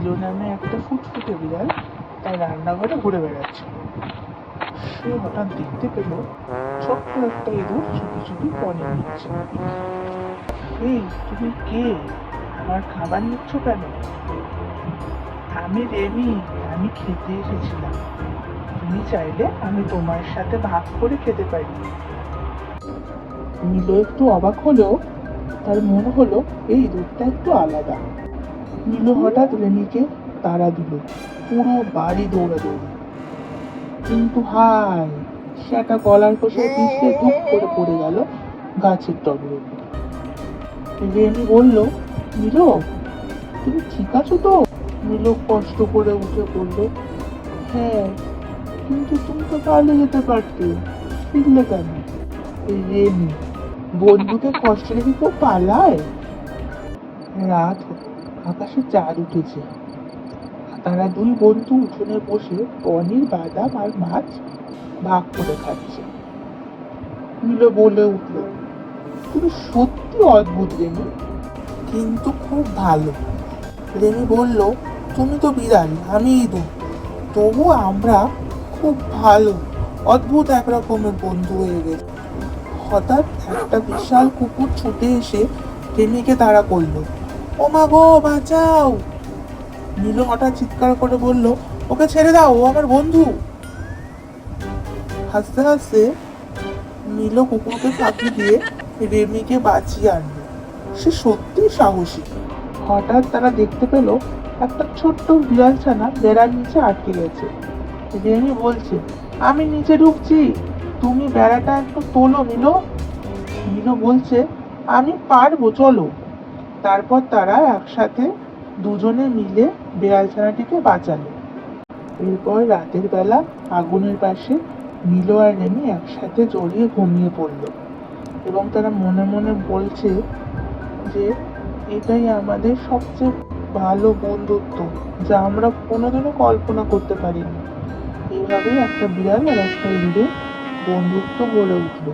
মিলো নামে একটা ফুটফুটে বিড়াল তার রান্নাঘরে ঘুরে বেড়াচ্ছে। সে হঠাৎ দেখতে পেল ছোট্ট একটা ইঁদুর চুপি চুপি পনির নিচ্ছে। এই, তুমি কে? আমার খাবার নিচ্ছ কেন? আমি রেমি, আমি খেতে এসেছিলাম। তুমি চাইলে আমি তোমার সাথে ভাগ করে খেতে পারি। মিলো একটু অবাক হলেও তার মনে হলো এই ইঁদুরটা একটু আলাদা। মিলো হঠাৎ রেমিকে তাড়া দিল, পুরো বাড়ি দৌড়াদৌড়ি। কিন্তু হায়, সেটা গলার কোষে পিছলে ধুপ করে পড়ে গেল গাছের টবের উপর। রেমি বলল, মিলো, তুমি ঠিক আছো তো? মিলো কষ্ট করে উঠে পড়লো, হ্যাঁ, কিন্তু তুমি তো পালিয়ে যেতে পারতে, ফিরলে কেন? রেমি, বন্ধুকে কষ্ট রেখে কেউ পালায়? রাত হলো, আকাশে চাঁদ উঠেছে। তারা দুই বন্ধু উঠোনে বসে পনির, বাদাম আর মাছ ভাগ করে খাচ্ছে। মিলো বলে উঠল, তুমি সত্যি অদ্ভুত রেমি, কিন্তু খুব ভালো। রেমি বলল, তুমি তো বিড়াল, আমি ইঁদুর, তবু আমরা খুব ভালো, অদ্ভুত একরকমের বন্ধু হয়ে গেছে। হঠাৎ একটা বিশাল কুকুর ছুটে এসে রেমিকে তাড়া করলো। ও মা গো, বাঁচাও! নীলু হঠাৎ চিৎকার করে বলল, ওকে ছেড়ে দাও, ও আমার বন্ধু। হাসতে হাসতে নীলু কুকুরকে ফাঁকি দিয়ে রেমিকে বাঁচিয়ে আনলো। সে সত্যি সাহসী। হঠাৎ তারা দেখতে পেল একটা ছোট্ট বিড়াল ছানা বেড়ার নিচে আটকে গেছে। রেমি বলছে, আমি নিচে ঢুকছি, তুমি বেড়াটা একটু তোলো নীলু। নীলু বলছে, আমি পারবো, চলো। তারপর তারা একসাথে দুজনে মিলে বিড়াল ছানাটিকে বাঁচালো। এরপর রাতের বেলা আগুনের পাশে নীলু আর রেমি একসাথে জড়িয়ে ঘুমিয়ে পড়ল এবং তারা মনে মনে বলছে যে এটাই আমাদের সবচেয়ে ভালো বন্ধুত্ব, যা আমরা কোনোদিনও কল্পনা করতে পারিনি। এইভাবেই একটা বিড়াল আর একটা ইঁদুর বন্ধুত্ব গড়ে উঠলো।